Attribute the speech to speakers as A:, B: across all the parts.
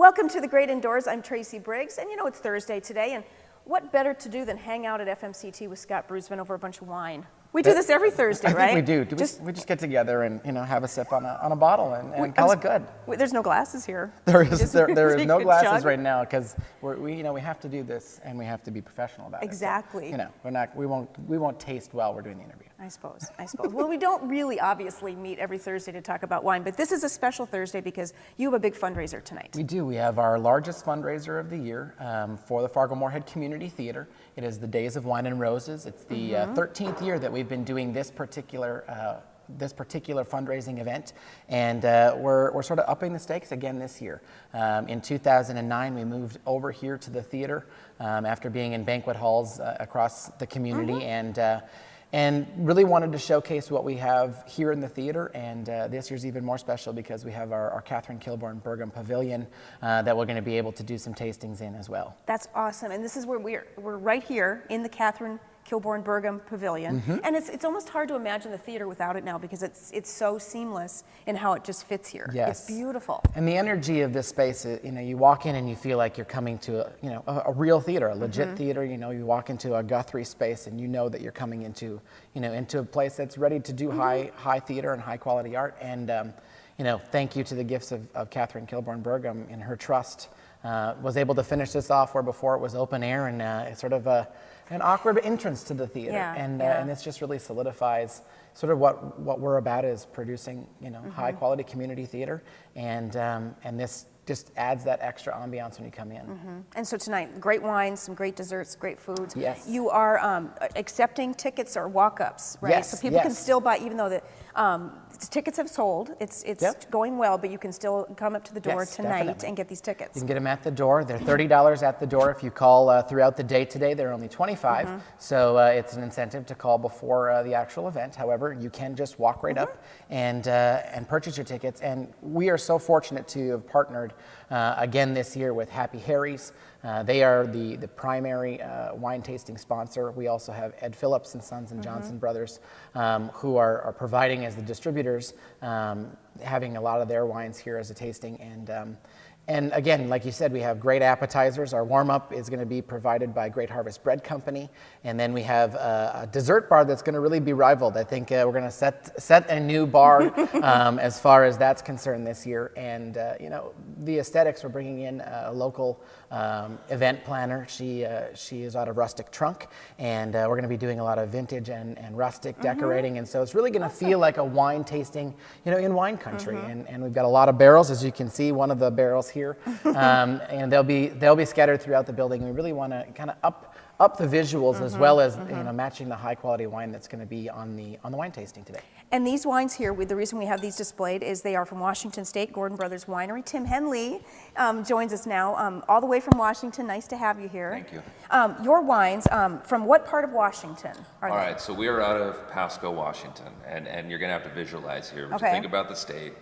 A: Welcome to the Great Indoors. I'm Tracy Briggs, and you know it's Thursday today, and what better to do than hang out at FMCT with Scott Bruisman over a bunch of wine? We do this every Thursday, right?
B: I think we do. We just get together and have a sip on a bottle and call it good.
A: There's no glasses here.
B: There is no glasses right now because we have to do this and we have to be professional about
A: exactly.
B: it. So, we won't taste while we're doing the interview.
A: I suppose. Well, we don't really obviously meet every Thursday to talk about wine, but this is a special Thursday because you have a big fundraiser tonight.
B: We do. We have our largest fundraiser of the year for the Fargo-Moorhead Community Theater. It is the Days of Wine and Roses. It's the 13th year that we've been doing this particular fundraising event, and we're sort of upping the stakes again this year. In 2009, we moved over here to the theater after being in banquet halls across the community, and really wanted to showcase what we have here in the theater. And this year's even more special because we have our Catherine Kilbourne Burgum Pavilion that we're going to be able to do some tastings in as well.
A: That's awesome. And this is where we're right here in the Catherine Kilbourne Burgum Pavilion, and it's almost hard to imagine the theater without it now because it's so seamless in how it just fits here.
B: Yes.
A: It's beautiful.
B: And the energy of this space, you walk in and you feel like you're coming to a real theater, a legit theater. You walk into a Guthrie space and you know that you're coming into a place that's ready to do high theater and high quality art. And thank you to the gifts of Catherine Kilbourne Burgum and her trust. Was able to finish this off where before it was open air and it's sort of an awkward entrance to the theater, and this just really solidifies sort of what we're about is producing high quality community theater, and this just adds that extra ambiance when you come in.
A: And so tonight, great wines, some great desserts, great foods.
B: Yes.
A: You are accepting tickets or walk-ups, right?
B: Yes.
A: So people can still buy, even though the tickets have sold. It's going well, but you can still come up to the door tonight
B: definitely.
A: and get these tickets.
B: You can get them at the door. They're $30 at the door. If you call throughout the day today, they're only $25. So it's an incentive to call before the actual event. However, you can just walk right up and purchase your tickets. And we are so fortunate to have partnered again this year with Happy Harry's. They are the primary wine tasting sponsor. We also have Ed Phillips and Sons and Johnson Brothers who are providing as the distributors, having a lot of their wines here as a tasting. And again, like you said, we have great appetizers. Our warm-up is going to be provided by Great Harvest Bread Company. And then we have a dessert bar that's going to really be rivaled. I think we're going to set a new bar as far as that's concerned this year. And, the aesthetics, we're bringing in a local event planner. She is out of Rustic Trunk. And we're going to be doing a lot of vintage and rustic decorating. And so it's really going to feel like a wine tasting, in wine country. And we've got a lot of barrels, as you can see, one of the barrels here, and they'll be scattered throughout the building. We really want to kind of up the visuals as well as matching the high quality wine that's going to be on the wine tasting today.
A: And these wines here, the reason we have these displayed is they are from Washington State, Gordon Brothers Winery. Tim Henley joins us now, all the way from Washington. Nice to have you here.
C: Thank you.
A: Your wines, from what part of Washington are they?
C: All right, so we are out of Pasco, Washington, and you're going to have to visualize here. But you think about the state.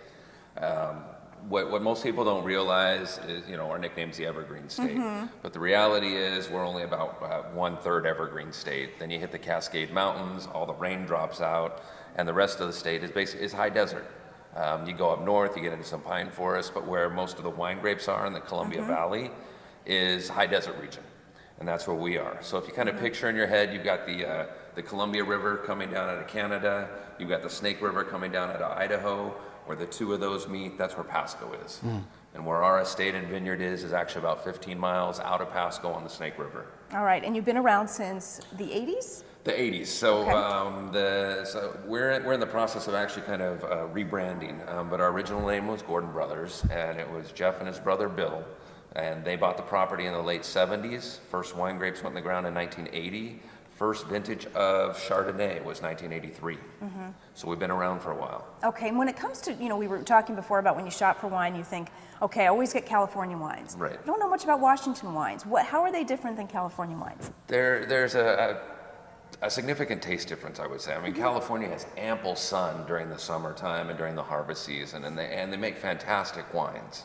C: What most people don't realize is, our nickname's the Evergreen State. But the reality is we're only about 1/3 Evergreen State. Then you hit the Cascade Mountains, all the rain drops out, and the rest of the state is high desert. You go up north, you get into some pine forest, but where most of the wine grapes are in the Columbia Valley is high desert region. And that's where we are. So if you kind of picture in your head, you've got the Columbia River coming down out of Canada, you've got the Snake River coming down out of Idaho. Where the two of those meet, that's where Pasco is. And where our estate and vineyard is actually about 15 miles out of Pasco on the Snake River.
A: All right, and you've been around since the 80s?
C: The 80s. So, so we're in the process of actually kind of rebranding. But our original name was Gordon Brothers, and it was Jeff and his brother Bill. And they bought the property in the late 70s. First wine grapes went in the ground in 1980. First vintage of Chardonnay was 1983. So we've been around for a while.
A: Okay, and when it comes to, we were talking before about when you shop for wine, you think, okay, I always get California wines.
C: Right.
A: I don't know much about Washington wines. How are they different than California wines?
C: There's a significant taste difference, I would say. I mean, California has ample sun during the summertime and during the harvest season, and they make fantastic wines.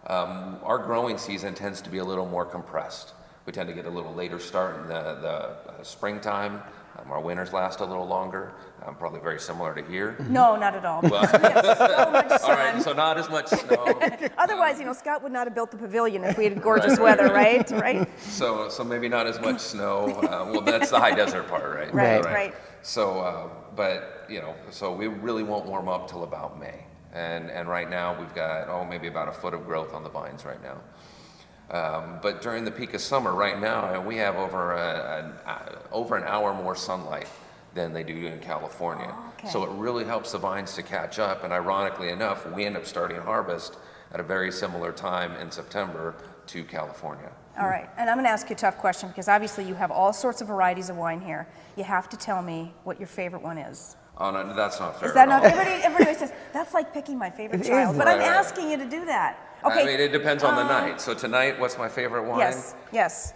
C: Our growing season tends to be a little more compressed. We tend to get a little later start in the springtime, Our winters last a little longer, probably very similar to here.
A: No, not at all. Because we have so much sun.
C: All right, so not as much snow.
A: Otherwise, Scott would not have built the pavilion if we had gorgeous weather, right? Right?
C: So maybe not as much snow. Well, that's the high desert part, right?
A: Right.
C: So, but so we really won't warm up till about May, and right now we've got maybe about a foot of growth on the vines right now. But during the peak of summer, right now, we have over an hour more sunlight than they do in California.
A: Oh, okay.
C: So it really helps the vines to catch up. And ironically enough, we end up starting harvest at a very similar time in September to California.
A: All right, and I'm going to ask you a tough question because obviously you have all sorts of varieties of wine here. You have to tell me what your favorite one is.
C: Oh, no, that's not fair.
A: Is that
C: at all.
A: not? Everybody says that's like picking my favorite child, but I'm asking you to do that. Okay.
C: I mean, it depends on the night. So tonight, what's my favorite wine?
A: Yes.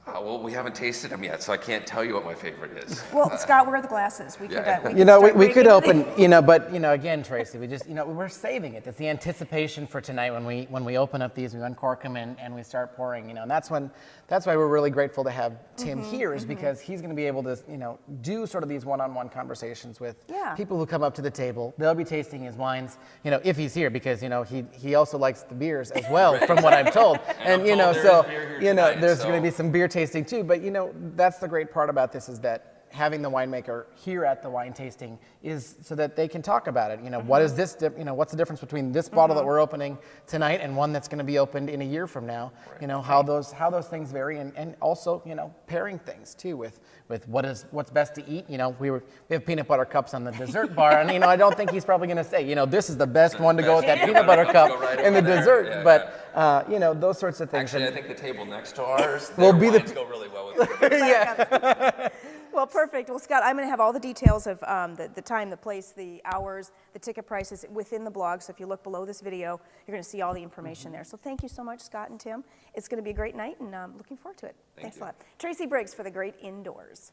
C: Well, we haven't tasted them yet, so I can't tell you what my favorite is.
A: Well, Scott, where are the glasses? We could,
B: we could open, but again, Tracy, we just, we're saving it. It's the anticipation for tonight when we open up these, we uncork them and we start pouring, and that's why we're really grateful to have Tim here, is because he's going to be able to, do sort of these one-on-one conversations with people who come up to the table. They'll be tasting his wines, if he's here, because he also likes the beers as well, from what I'm told, and there's going to be some beer tasting too, but that's the great part about this, is that having the winemaker here at the wine tasting is so that they can talk about it. What is this? What's the difference between this bottle that we're opening tonight and one that's going to be opened in a year from now? How those things vary, and also pairing things too with what's best to eat. We have peanut butter cups on the dessert bar, and I don't think he's probably going to say this is the best one to go with that peanut butter cup in the dessert, but those sorts of things.
C: Actually, I think the table next to ours
B: will be
C: wines go really well with it.
A: Yeah. Well, perfect. Well, Scott, I'm going to have all the details of the time, the place, the hours, the ticket prices within the blog. So if you look below this video, you're going to see all the information there. So thank you so much, Scott and Tim. It's going to be a great night, and I'm looking forward to it. Thanks a lot. Tracy Briggs for The Great Indoors.